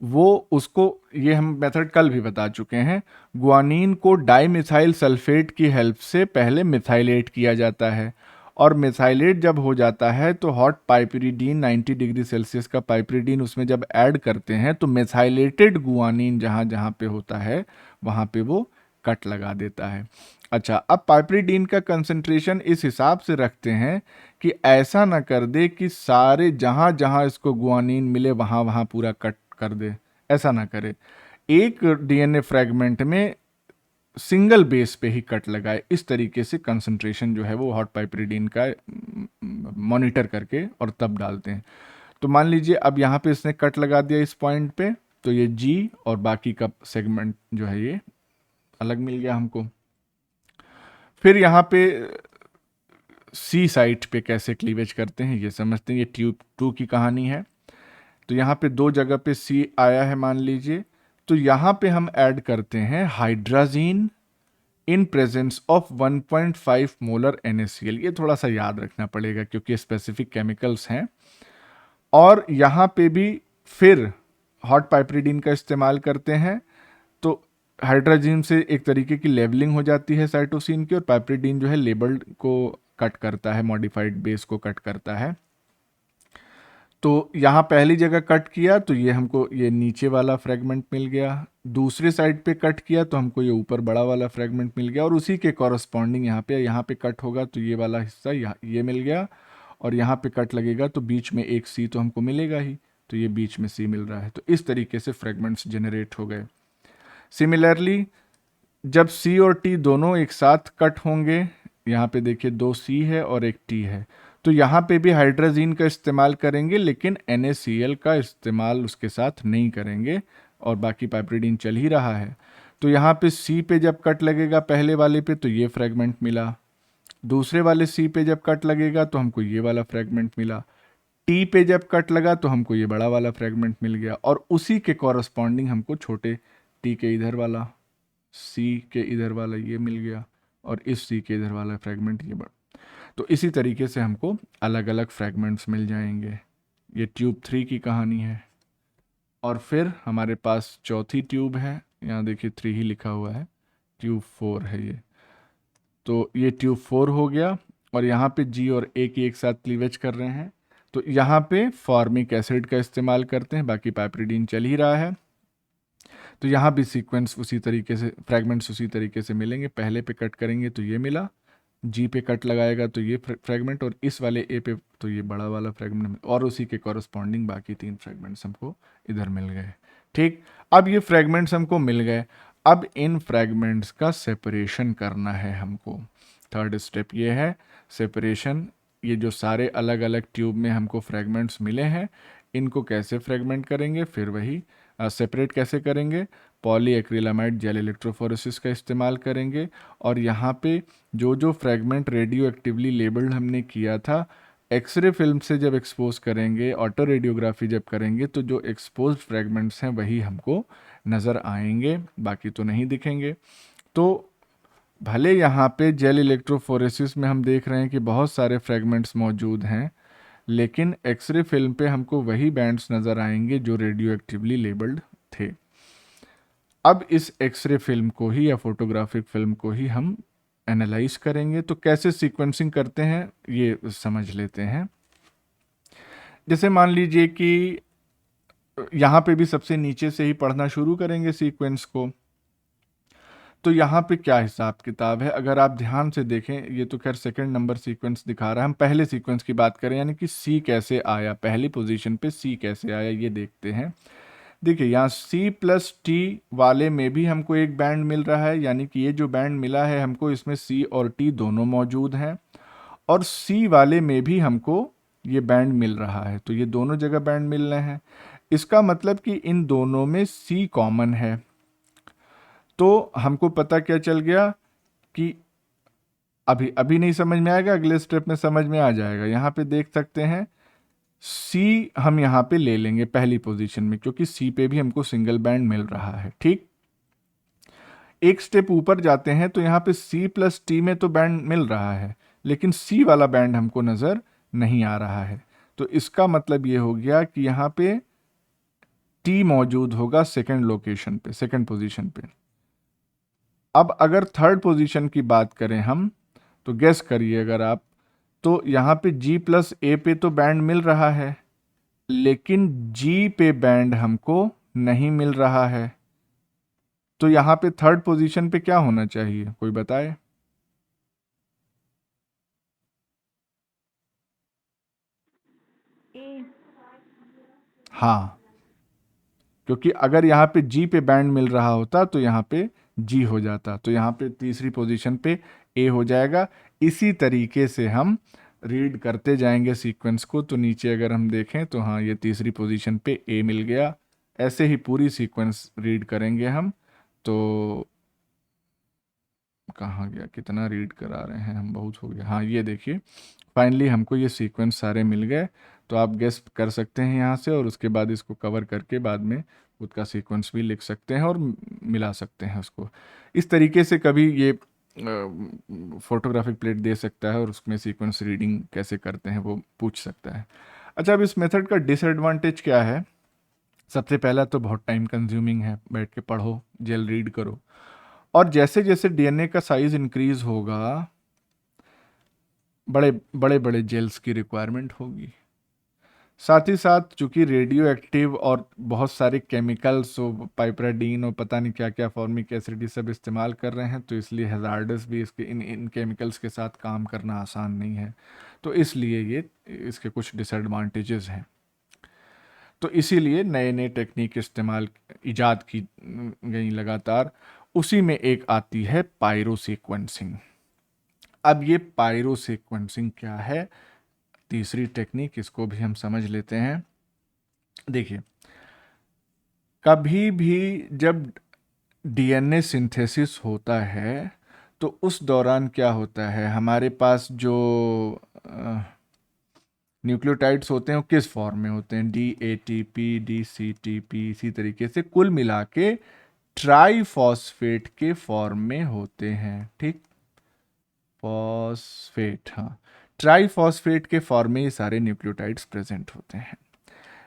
वो उसको, ये हम मेथड कल भी बता चुके हैं, गुआनीन को डाइमिथाइल सल्फेट की हेल्प से पहले मिथाइलेट किया जाता है, और मिथाइलेट जब हो जाता है तो हॉट पाइपरिडीन 90 डिग्री सेल्सियस का पाइपरिडीन उसमें जब ऐड करते हैं तो मिथाइलेटेड गुआनीन जहाँ जहाँ पे होता है वहाँ पे वो कट लगा देता है। अच्छा, अब पाइपरिडीन का कंसंट्रेशन इस हिसाब से रखते हैं कि ऐसा ना कर दे कि सारे जहाँ जहाँ इसको गुआनीन मिले वहाँ वहाँ पूरा कट कर दे, ऐसा ना करे। एक डीएनए फ्रेगमेंट में सिंगल बेस पे ही कट लगाए, इस तरीके से कंसंट्रेशन जो है वो हॉट पाइपरिडीन का मॉनिटर करके और तब डालते हैं। तो मान लीजिए अब यहाँ पे इसने कट लगा दिया इस पॉइंट पे, तो ये जी और बाकी का सेगमेंट जो है ये अलग मिल गया हमको। फिर यहाँ पे सी साइट पे कैसे क्लीवेज करते हैं ये समझते हैं। ये ट्यूब 2 की कहानी है। तो यहाँ पे दो जगह पे सी आया है मान लीजिए, तो यहाँ पे हम ऐड करते हैं hydrazine in presence of 1.5 molar NaCl। ये थोड़ा सा याद रखना पड़ेगा क्योंकि स्पेसिफिक केमिकल्स हैं। और यहाँ पे भी फिर हॉट पाइपरिडीन का इस्तेमाल करते हैं, तो हाइड्रोजन से एक तरीके की लेबलिंग हो जाती है साइटोसिन की, और पाइपरिडीन जो है लेबल्ड को कट करता है, मॉडिफाइड बेस को कट करता है। तो यहाँ पहली जगह कट किया तो ये हमको ये नीचे वाला फ्रेगमेंट मिल गया, दूसरे साइड पे कट किया तो हमको ये ऊपर बड़ा वाला फ्रेगमेंट मिल गया, और उसी के कॉरस्पॉन्डिंग यहाँ पे कट होगा तो ये वाला हिस्सा यहाँ ये मिल गया, और यहाँ पे कट लगेगा तो बीच में एक सी तो हमको मिलेगा ही, तो ये बीच में सी मिल रहा है। तो इस तरीके से फ्रेगमेंट्स जनरेट हो गए। सिमिलरली जब सी और टी दोनों एक साथ कट होंगे, यहाँ पे देखिए दो सी है और एक टी है, तो यहाँ पे भी हाइड्रोजीन का इस्तेमाल करेंगे लेकिन NaCl का इस्तेमाल उसके साथ नहीं करेंगे, और बाकी पाइपरिडीन चल ही रहा है। तो यहाँ पे सी पे जब कट लगेगा पहले वाले पे तो ये फ्रेगमेंट मिला, दूसरे वाले सी पे जब कट लगेगा तो हमको ये वाला फ्रेगमेंट मिला, टी पे जब कट लगा तो हमको ये बड़ा वाला फ्रेगमेंट मिल गया, और उसी के कॉरस्पॉन्डिंग हमको छोटे टी के इधर वाला, सी के इधर वाला ये मिल गया, और इस सी के इधर वाला फ्रेगमेंट ये बड़ा। तो इसी तरीके से हमको अलग अलग फ्रेगमेंट्स मिल जाएंगे। ये ट्यूब 3 की कहानी है। और फिर हमारे पास चौथी ट्यूब है, यहाँ देखिए 3 ही लिखा हुआ है, ट्यूब 4 है ये। तो ये ट्यूब 4 हो गया, और यहाँ पे जी और ए की एक साथ क्लीवेज कर रहे हैं, तो यहाँ पे फॉर्मिक एसिड का इस्तेमाल करते हैं, बाकी पाइपरिडीन चल ही रहा है। तो यहाँ भी सीक्वेंस उसी तरीके से, फ्रेगमेंट्स उसी तरीके से मिलेंगे। पहले पे कट करेंगे तो ये मिला, जी पे कट लगाएगा तो ये फ्रेगमेंट, और इस वाले ए पे तो ये बड़ा वाला फ्रेगमेंट, और उसी के कॉरस्पॉन्डिंग बाकी 3 फ्रेगमेंट्स हमको इधर मिल गए। ठीक, अब ये फ्रेगमेंट्स हमको मिल गए, अब इन फ्रेगमेंट्स का सेपरेशन करना है हमको। थर्ड स्टेप ये है सेपरेशन। ये जो सारे अलग अलग ट्यूब में हमको फ्रेगमेंट्स मिले हैं, इनको कैसे फ्रेगमेंट करेंगे, फिर वही सेपरेट कैसे करेंगे, पॉलीएक्रिलामाइड जेल इलेक्ट्रोफोरेसिस का इस्तेमाल करेंगे। और यहाँ पे जो जो फ्रेगमेंट रेडियो एक्टिवली लेबल्ड हमने किया था, एक्सरे फिल्म से जब एक्सपोज करेंगे, ऑटो रेडियोग्राफी जब करेंगे, तो जो एक्सपोज फ्रेगमेंट्स हैं वही हमको नज़र आएंगे, बाकी तो नहीं दिखेंगे। तो भले यहाँ पे जेल इलेक्ट्रोफोरेसिस में हम देख रहे हैं कि बहुत सारे फ्रेगमेंट्स मौजूद हैं, लेकिन एक्सरे फिल्म पे हमको वही बैंड्स नज़र आएंगे जो रेडियो एक्टिवली लेबल्ड थे। अब इस एक्सरे फिल्म को ही या फोटोग्राफिक फिल्म को ही हम एनालाइज करेंगे। तो कैसे सीक्वेंसिंग करते हैं ये समझ लेते हैं। जैसे मान लीजिए कि यहाँ पे भी सबसे नीचे से ही पढ़ना शुरू करेंगे सीक्वेंस को। तो यहाँ पे क्या हिसाब किताब है, अगर आप ध्यान से देखें, ये तो खैर सेकंड नंबर सीक्वेंस दिखा रहा है, हम पहले सीक्वेंस की बात करें, यानी कि सी कैसे आया, पहली पोजीशन पे सी कैसे आया ये देखते हैं। देखिए यहाँ C प्लस टी वाले में भी हमको एक बैंड मिल रहा है, यानी कि ये जो बैंड मिला है हमको, इसमें C और T दोनों मौजूद हैं, और C वाले में भी हमको ये बैंड मिल रहा है, तो ये दोनों जगह बैंड मिल रहे हैं। इसका मतलब कि इन दोनों में C कॉमन है। तो हमको पता क्या चल गया कि अभी अभी नहीं समझ में आएगा, अगले स्टेप में समझ में आ जाएगा। यहाँ पे देख सकते हैं सी हम यहाँ पे ले लेंगे पहली पोजीशन में, क्योंकि सी पे भी हमको सिंगल बैंड मिल रहा है। ठीक, एक स्टेप ऊपर जाते हैं तो यहाँ पे C प्लस टी में तो बैंड मिल रहा है, लेकिन C वाला बैंड हमको नज़र नहीं आ रहा है। तो इसका मतलब ये हो गया कि यहाँ पे T मौजूद होगा सेकंड लोकेशन पे, सेकंड पोजीशन पे। अब अगर थर्ड पोजीशन की बात करें हम, तो गेस करिए अगर आप, तो यहाँ पे G प्लस A पे तो बैंड मिल रहा है, लेकिन G पे बैंड हमको नहीं मिल रहा है। तो यहाँ पे थर्ड पोजीशन पे क्या होना चाहिए, कोई बताए? ए। हाँ, क्योंकि अगर यहाँ पे G पे बैंड मिल रहा होता तो यहाँ पे G हो जाता, तो यहाँ पे तीसरी पोजीशन पे A हो जाएगा। इसी तरीके से हम रीड करते जाएंगे सीक्वेंस को। तो नीचे अगर हम देखें तो हाँ, ये तीसरी पोजीशन पे A मिल गया। ऐसे ही पूरी सीक्वेंस रीड करेंगे हम। तो कहाँ गया, कितना रीड करा रहे हैं हम, बहुत हो गया। हाँ, ये देखिए फाइनली हमको ये सीक्वेंस सारे मिल गए। तो आप गेस कर सकते हैं यहाँ से, और उसके बाद इसको कवर करके बाद में खुद का सीक्वेंस भी लिख सकते हैं और मिला सकते हैं उसको। इस तरीके से कभी ये फोटोग्राफिक प्लेट दे सकता है और उसमें सीक्वेंस रीडिंग कैसे करते हैं वो पूछ सकता है। अच्छा, अब इस मेथड का डिसएडवांटेज क्या है? सबसे पहला तो बहुत टाइम कंज्यूमिंग है, बैठ के पढ़ो, जेल रीड करो, और जैसे जैसे डीएनए का साइज इंक्रीज होगा, बड़े बड़े बड़े जेल्स की रिक्वायरमेंट होगी। साथ ही साथ चूंकि रेडियो एक्टिव और बहुत सारे केमिकल्स, पाइपराडीन और पता नहीं क्या क्या, फॉर्मिक एसिड, ये सब इस्तेमाल कर रहे हैं, तो इसलिए हैजार्डस भी इसके इन केमिकल्स के साथ काम करना आसान नहीं है। तो इसलिए ये इसके कुछ डिसएडवांटेजेस हैं। तो इसीलिए नए नए टेक्निक इस्तेमाल इजाद की गई लगातार। उसी में एक आती है पायरो सीक्वेंसिंग। अब ये पायरो सीक्वेंसिंग क्या है, तीसरी टेक्निक, इसको भी हम समझ लेते हैं। देखिए, कभी भी जब डीएनए सिंथेसिस होता है तो उस दौरान क्या होता है, हमारे पास जो न्यूक्लियोटाइड्स होते हैं वो किस फॉर्म में होते हैं, DATP, DCTP, इसी तरीके से कुल मिला के ट्राईफॉस्फेट के फॉर्म में होते हैं। ठीक, फॉस्फेट, हाँ, ट्राईफॉस्फेट के फॉर्म में ये सारे न्यूक्लियोटाइड्स प्रेजेंट होते हैं।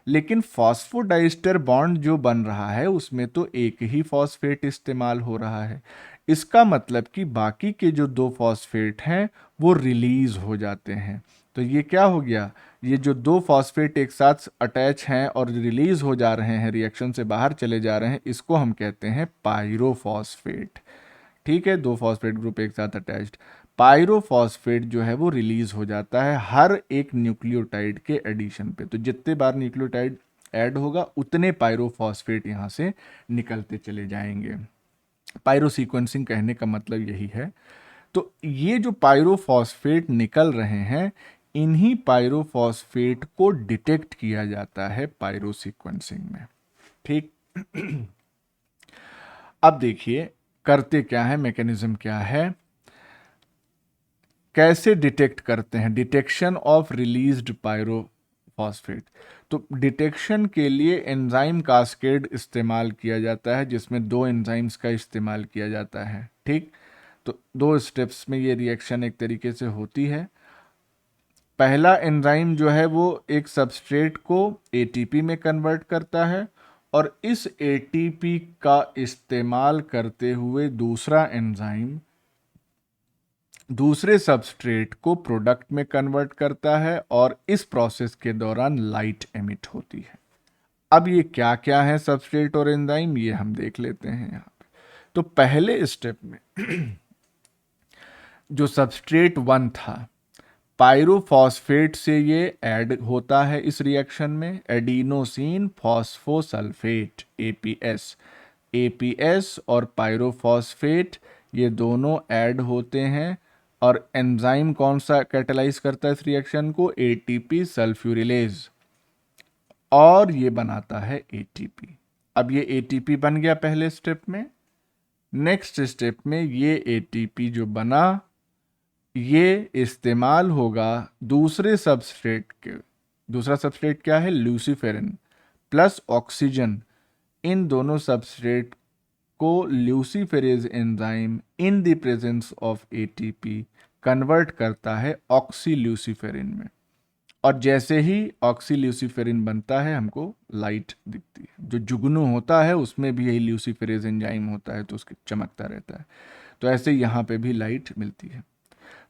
लेकिन फॉस्फोडाइस्टर बॉन्ड जो बन रहा है उसमें तो एक ही फॉस्फेट इस्तेमाल हो रहा है। इसका मतलब कि बाकी के जो दो फॉस्फेट हैं वो रिलीज हो जाते हैं। तो ये क्या हो गया, ये जो दो फॉस्फेट एक साथ अटैच हैं और रिलीज हो जा रहे हैं, रिएक्शन से बाहर चले जा रहे हैं, इसको हम कहते हैं पायरोफॉस्फेट। ठीक है, दो फॉस्फेट ग्रुप एक साथ अटैच्ड। पायरोफॉस्फेट जो है वो रिलीज हो जाता है हर एक न्यूक्लियोटाइड के एडिशन पे। तो जितने बार न्यूक्लियोटाइड ऐड होगा उतने पायरोफॉस्फेट यहाँ से निकलते चले जाएंगे। पायरो सीक्वेंसिंग कहने का मतलब यही है। तो ये जो पायरोफॉस्फेट निकल रहे हैं, इन्हीं पायरोफॉस्फेट को डिटेक्ट किया जाता है पायरो सीक्वेंसिंग में। ठीक, अब देखिए करते क्या है, मैकेनिज्म क्या है, कैसे डिटेक्ट करते हैं, डिटेक्शन ऑफ रिलीज्ड पायरोफॉस्फेट। तो डिटेक्शन के लिए एंजाइम कास्केड इस्तेमाल किया जाता है, जिसमें दो एंजाइम्स का इस्तेमाल किया जाता है। ठीक, तो दो स्टेप्स में ये रिएक्शन एक तरीके से होती है। पहला एंजाइम जो है वो एक सबस्ट्रेट को एटीपी में कन्वर्ट करता है, और इस एटीपी का इस्तेमाल करते हुए दूसरा एंजाइम दूसरे सबस्ट्रेट को प्रोडक्ट में कन्वर्ट करता है, और इस प्रोसेस के दौरान लाइट एमिट होती है। अब ये क्या क्या है सबस्ट्रेट और एंजाइम, ये हम देख लेते हैं यहाँ पे। तो पहले स्टेप में जो सबस्ट्रेट 1 था, पायरोफॉस्फेट से ये ऐड होता है इस रिएक्शन में, एडिनोसिन फॉस्फोसल्फेट, एपीएस। एपीएस और पायरोफॉस्फेट ये दोनों ऐड होते हैं, और एंजाइम कौन सा कैटेलाइज करता है इस रिएक्शन को, एटीपी सल्फ्यूरिलेज, और ये बनाता है एटीपी। अब ये एटीपी बन गया पहले स्टेप में। नेक्स्ट स्टेप में ये एटीपी जो बना, ये इस्तेमाल होगा दूसरे सबस्ट्रेट के। दूसरा सबस्ट्रेट क्या है, लूसीफेरिन प्लस ऑक्सीजन। इन दोनों सबस्ट्रेट को luciferase enzyme in the presence of ATP convert करता है ऑक्सील्यूसीफेरिन में, और जैसे ही ऑक्सील्यूसीफेरिन बनता है हमको लाइट दिखती है। जो जुगनू होता है उसमें भी यही ल्यूसीफेरेज एंजाइम होता है, तो उसके चमकता रहता है। तो ऐसे यहाँ पे भी लाइट मिलती है।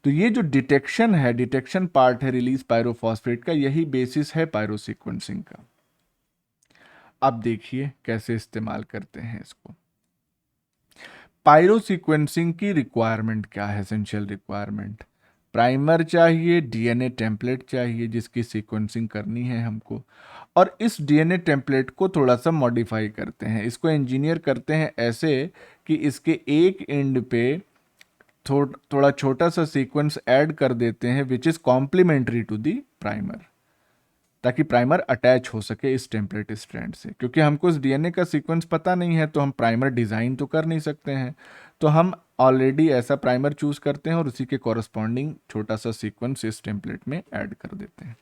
तो ये जो डिटेक्शन है, डिटेक्शन पार्ट है रिलीज पायरोफॉस्फेट का, यही बेसिस है पायरोसीक्वेंसिंग का। अब देखिए कैसे इस्तेमाल करते हैं इसको। पायरोसीक्वेंसिंग की रिक्वायरमेंट क्या है? एसेंशियल रिक्वायरमेंट, प्राइमर चाहिए, डीएनए टेम्पलेट चाहिए जिसकी सीक्वेंसिंग करनी है हमको, और इस डीएनए टेम्पलेट को थोड़ा सा मॉडिफाई करते हैं, इसको इंजीनियर करते हैं ऐसे कि इसके एक एंड पे थोड़ा छोटा सा सीक्वेंस ऐड कर देते हैं which is complementary to the primer, ताकि प्राइमर अटैच हो सके इस टेम्पलेट स्ट्रैंड से। क्योंकि हमको इस डीएनए का सीक्वेंस पता नहीं है तो हम प्राइमर डिज़ाइन तो कर नहीं सकते हैं, तो हम ऑलरेडी ऐसा प्राइमर चूज करते हैं और उसी के कॉरस्पॉन्डिंग छोटा सा सीक्वेंस इस टेम्पलेट में ऐड कर देते हैं।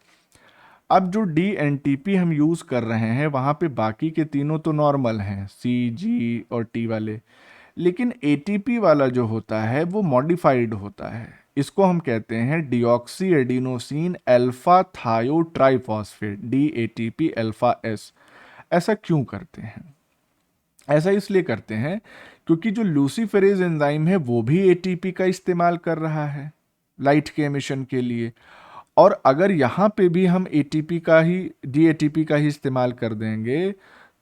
अब जो DNTP हम यूज़ कर रहे हैं वहाँ पे बाकी के तीनों तो नॉर्मल हैं, C, G और T वाले, लेकिन ATP वाला जो होता है वो मॉडिफाइड होता है। इसको हम कहते हैं डिऑक्सी एडिनोसिन अल्फा थायो ट्राइफॉस्फेट, DATP अल्फा S। ऐसा क्यों करते हैं? ऐसा इसलिए करते हैं क्योंकि जो लूसीफेरेज एंजाइम है वो भी ATP का इस्तेमाल कर रहा है लाइट के एमिशन के लिए, और अगर यहाँ पे भी हम ATP का ही DATP का ही इस्तेमाल कर देंगे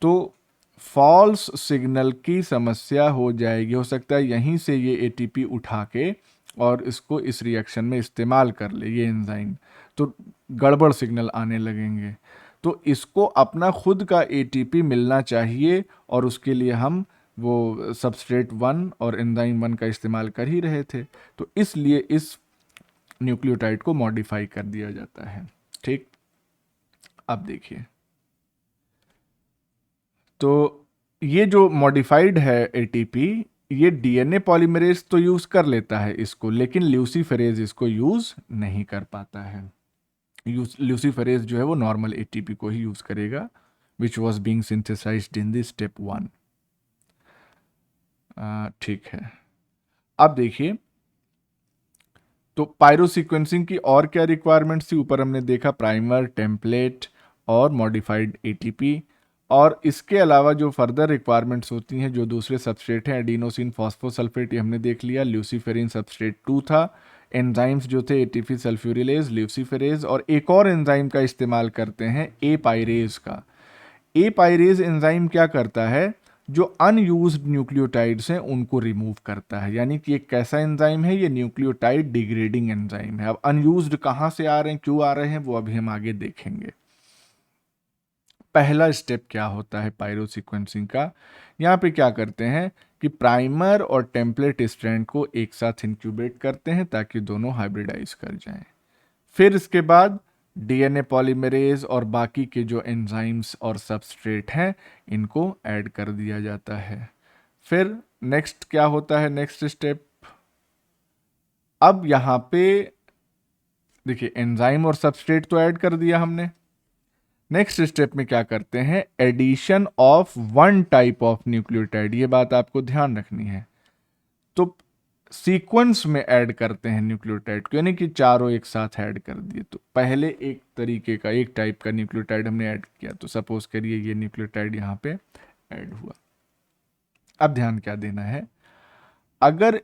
तो फॉल्स सिग्नल की समस्या हो जाएगी। हो सकता है यहीं से ये ATP उठा के और इसको इस रिएक्शन में इस्तेमाल कर ले ये एंजाइम, तो गड़बड़ सिग्नल आने लगेंगे। तो इसको अपना खुद का ATP मिलना चाहिए, और उसके लिए हम वो सबस्ट्रेट 1 और एंजाइम 1 का इस्तेमाल कर ही रहे थे, तो इसलिए इस न्यूक्लियोटाइड को मॉडिफाई कर दिया जाता है। ठीक, अब देखिए, तो ये जो मॉडिफाइड है ATP, ये डीएनए पॉलीमरेज तो यूज कर लेता है इसको, लेकिन ल्यूसीफेरेज इसको यूज नहीं कर पाता है। ल्यूसीफेरेज जो है वो नॉर्मल ATP को ही यूज करेगा which was being synthesized in the step 1। ठीक है, अब देखिए, तो पायरोसीक्वेंसिंग की और क्या रिक्वायरमेंट्स थी? ऊपर हमने देखा प्राइमर, टेम्पलेट और मॉडिफाइड ATP, और इसके अलावा जो फर्दर रिक्वायरमेंट्स होती हैं जो दूसरे सबस्ट्रेट हैं, एडिनोसिन फॉस्फोसल्फेट, ये हमने देख लिया, ल्यूसीफेरिन सबस्ट्रेट 2 था, एंजाइम्स जो थे ATP सल्फ्यूरिलेज, ल्यूसीफेरेज, और एक और एंजाइम का इस्तेमाल करते हैं ए पायरेज का। ए पायरेज एंजाइम क्या करता है? जो अनयूज्ड न्यूक्लियोटाइड्स हैं उनको रिमूव करता है। यानी कि एक कैसा एंजाइम है? ये न्यूक्लियोटाइड डिग्रेडिंग एंजाइम है। अब अनयूज्ड कहाँ से आ रहे हैं, क्यों आ रहे हैं, वो अभी हम आगे देखेंगे। पहला स्टेप क्या होता है पायरोसीक्वेंसिंग का? यहाँ पे क्या करते हैं कि प्राइमर और टेम्पलेट स्ट्रैंड को एक साथ इंक्यूबेट करते हैं ताकि दोनों हाइब्रिडाइज कर जाएं। फिर इसके बाद डीएनए पॉलीमरेज और बाकी के जो एंजाइम्स और सबस्ट्रेट हैं इनको ऐड कर दिया जाता है। फिर नेक्स्ट क्या होता है, नेक्स्ट स्टेप? अब यहाँ पे देखिए, एंजाइम और सबस्ट्रेट तो ऐड कर दिया हमने। नेक्स्ट स्टेप में क्या करते हैं? Addition of one type of nucleotide. ये बात आपको ध्यान रखनी है। तो सीक्वेंस में ऐड करते हैं न्यूक्लियोटाइड को, यानी कि चारों एक साथ ऐड कर दिए। तो पहले एक तरीके का, एक टाइप का न्यूक्लियोटाइड हमने ऐड किया, तो सपोज करिए ये न्यूक्लियोटाइड यहाँ पे ऐड हुआ। अब ध्यान क्या देना है, अगर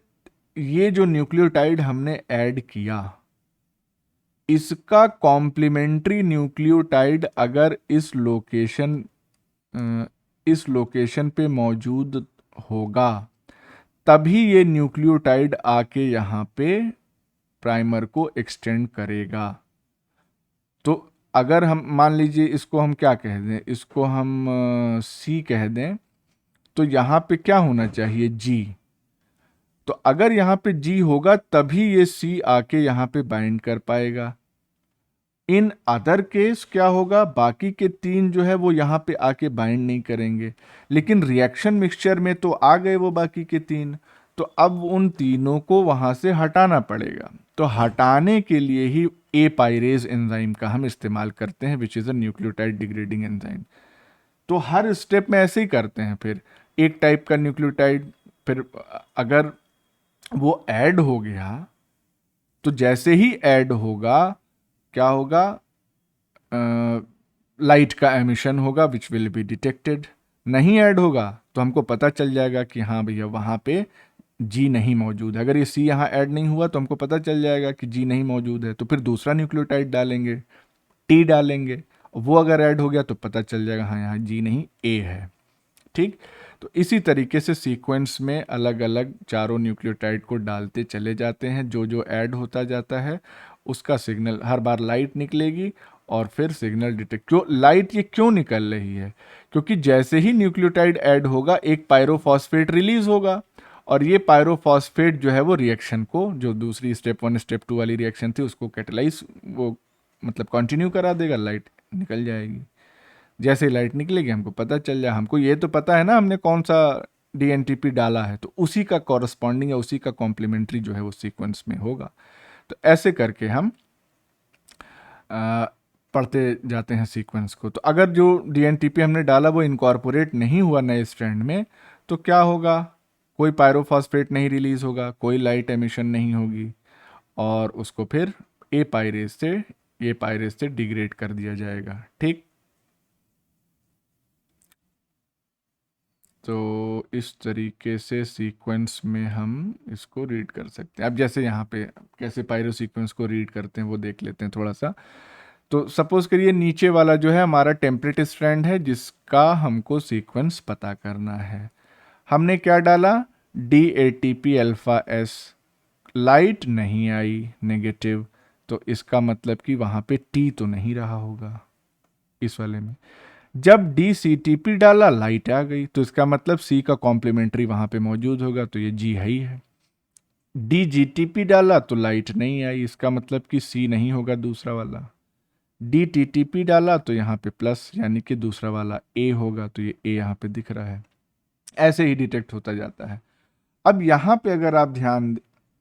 ये जो न्यूक्लियोटाइड हमने ऐड किया, इसका कॉम्प्लीमेंट्री न्यूक्लियोटाइड अगर इस लोकेशन पे मौजूद होगा, तभी ये न्यूक्लियोटाइड आके यहाँ पे प्राइमर को एक्सटेंड करेगा। तो अगर हम मान लीजिए इसको हम क्या कह दें, इसको हम C कह दें, तो यहाँ पे क्या होना चाहिए? G। तो अगर यहाँ पे G होगा तभी ये C आके यहाँ पे बाइंड कर पाएगा। इन अदर केस क्या होगा? बाकी के तीन जो है वो यहाँ पे आके बाइंड नहीं करेंगे, लेकिन रिएक्शन मिक्सचर में तो आ गए वो बाकी के तीन, तो अब उन तीनों को वहां से हटाना पड़ेगा। तो हटाने के लिए ही ए पायरेज एंजाइम का हम इस्तेमाल करते हैं which is a nucleotide degrading enzyme. तो हर स्टेप में ऐसे ही करते हैं। फिर एक टाइप का न्यूक्लियोटाइड, फिर अगर वो ऐड हो गया तो जैसे ही ऐड होगा क्या होगा, लाइट का एमिशन होगा विच विल बी डिटेक्टेड। नहीं ऐड होगा तो हमको पता चल जाएगा कि हाँ भैया वहाँ पे जी नहीं मौजूद है। अगर ये सी यहाँ ऐड नहीं हुआ तो हमको पता चल जाएगा कि जी नहीं मौजूद है, तो फिर दूसरा न्यूक्लियोटाइड डालेंगे, टी डालेंगे, वो अगर ऐड हो गया तो पता चल जाएगा हाँ यहाँ जी नहीं ए है। ठीक, तो इसी तरीके से सीक्वेंस में अलग अलग चारों न्यूक्लियोटाइड को डालते चले जाते हैं। जो जो ऐड होता जाता है उसका सिग्नल हर बार लाइट निकलेगी और फिर सिग्नल डिटेक्ट। क्यों लाइट ये क्यों निकल रही है? क्योंकि जैसे ही न्यूक्लियोटाइड ऐड होगा एक पायरोफॉस्फेट रिलीज होगा, और ये पायरोफॉस्फेट जो है वो रिएक्शन को, जो दूसरी स्टेप 1 स्टेप 2 वाली रिएक्शन थी उसको कैटेलाइज, वो मतलब कंटिन्यू करा देगा, लाइट निकल जाएगी। जैसे ही लाइट निकलेगी हमको पता चल जाए, हमको ये तो पता है ना हमने कौन सा डीएनटीपी डाला है, तो उसी का कॉरस्पॉन्डिंग या उसी का कॉम्प्लीमेंट्री जो है वो सीक्वेंस में होगा। तो ऐसे करके हम पढ़ते जाते हैं सीक्वेंस को। तो अगर जो डीएनटीपी हमने डाला वो इनकॉर्पोरेट नहीं हुआ नए स्ट्रैंड में तो क्या होगा, कोई पायरोफॉस्फेट नहीं रिलीज होगा, कोई लाइट एमिशन नहीं होगी, और उसको फिर ए पायरेज से डिग्रेड कर दिया जाएगा। ठीक, तो इस तरीके से सीक्वेंस में हम इसको रीड कर सकते हैं। अब जैसे यहाँ पे कैसे पायरो सीक्वेंस को रीड करते हैं वो देख लेते हैं थोड़ा सा। तो सपोज करिए नीचे वाला जो है हमारा टेम्पलेट स्ट्रैंड है जिसका हमको सीक्वेंस पता करना है। हमने क्या डाला, D A T P alpha S, light नहीं आई नेगेटिव, तो इसका मतलब कि वहाँ पे टी तो नहीं रहा होगा इस वाले में। जब डी सी टी पी डाला लाइट आ गई, तो इसका मतलब सी का कॉम्प्लीमेंट्री वहां पे मौजूद होगा, तो ये जी है ही है। डी जी टी पी डाला तो लाइट नहीं आई, इसका मतलब कि सी नहीं होगा दूसरा वाला। डी टी टी पी डाला तो यहाँ पे प्लस यानी कि दूसरा वाला ए होगा, तो ये ए यहाँ पे दिख रहा है। ऐसे ही डिटेक्ट होता जाता है। अब यहाँ पे अगर आप ध्यान,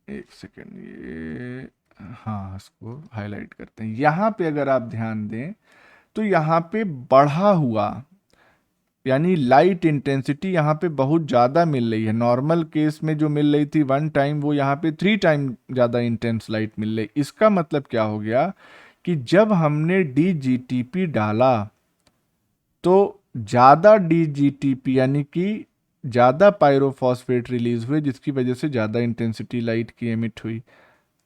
एक सेकेंड, ये हाँ इसको हाईलाइट करते हैं। यहाँ पे अगर आप ध्यान दें तो यहाँ पे बढ़ा हुआ यानी लाइट इंटेंसिटी यहाँ पे बहुत ज़्यादा मिल रही है। नॉर्मल केस में जो मिल रही थी 1 टाइम, वो यहाँ पे 3 टाइम ज़्यादा इंटेंस लाइट मिल रही। इसका मतलब क्या हो गया कि जब हमने DGTP डाला तो ज़्यादा DGTP यानी कि ज़्यादा पायरोफॉस्फेट रिलीज हुए, जिसकी वजह से ज़्यादा इंटेंसिटी लाइट की एमिट हुई।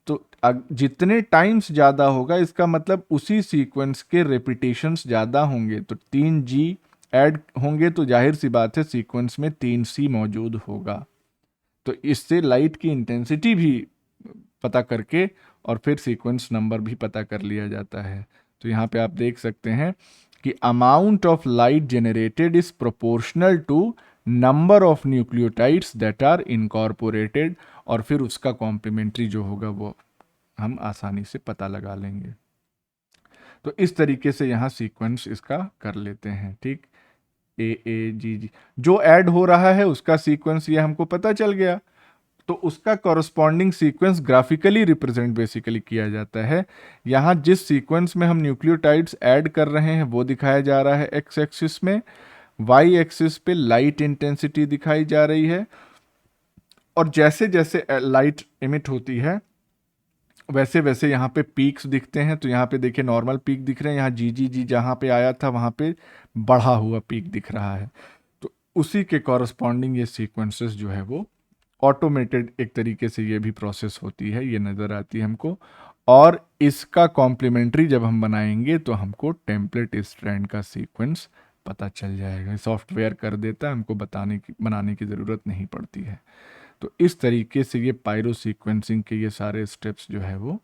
तो जितने टाइम्स ज़्यादा होगा इसका मतलब उसी सीक्वेंस के रेपिटेशंस ज़्यादा होंगे, तो 3G ऐड होंगे तो जाहिर सी बात है सीक्वेंस में 3C मौजूद होगा। तो इससे लाइट की इंटेंसिटी भी पता करके और फिर सीक्वेंस नंबर भी पता कर लिया जाता है। तो यहाँ पे आप देख सकते हैं कि amount of light generated is proportional to number of nucleotides that are incorporated, और फिर उसका कॉम्प्लीमेंट्री जो होगा वो हम आसानी से पता लगा लेंगे। तो इस तरीके से यहाँ सीक्वेंस इसका कर लेते हैं। ठीक, ए ए जी जी जो ऐड हो रहा है उसका सीक्वेंस ये हमको पता चल गया, तो उसका corresponding sequence graphically represent basically किया जाता है। यहाँ जिस सीक्वेंस में हम न्यूक्लियोटाइड्स ऐड कर रहे हैं वो दिखाया जा रहा है एक्स एक्सिस में, वाई एक्सिस पे लाइट इंटेंसिटी दिखाई जा रही है, और जैसे जैसे लाइट इमिट होती है वैसे वैसे यहाँ पे पीक्स दिखते हैं। तो यहाँ पे देखिए नॉर्मल पीक दिख रहे हैं, यहाँ जी जी जी जहाँ पे आया था वहाँ पे बढ़ा हुआ पीक दिख रहा है। तो उसी के कॉरस्पॉन्डिंग ये सीक्वेंसेस जो है वो ऑटोमेटेड एक तरीके से ये भी प्रोसेस होती है, ये नज़र आती है हमको। और इसका कॉम्प्लीमेंट्री जब हम बनाएंगे तो हमको टेम्पलेट स्ट्रैंड का सीक्वेंस पता चल जाएगा। सॉफ्टवेयर कर देता है, हमको बनाने की ज़रूरत नहीं पड़ती है। तो इस तरीके से ये पायरो सीक्वेंसिंग के ये सारे स्टेप्स जो है वो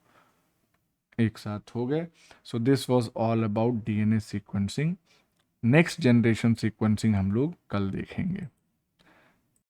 एक साथ हो गए। So this was all about DNA sequencing. Next generation sequencing हम लोग कल देखेंगे।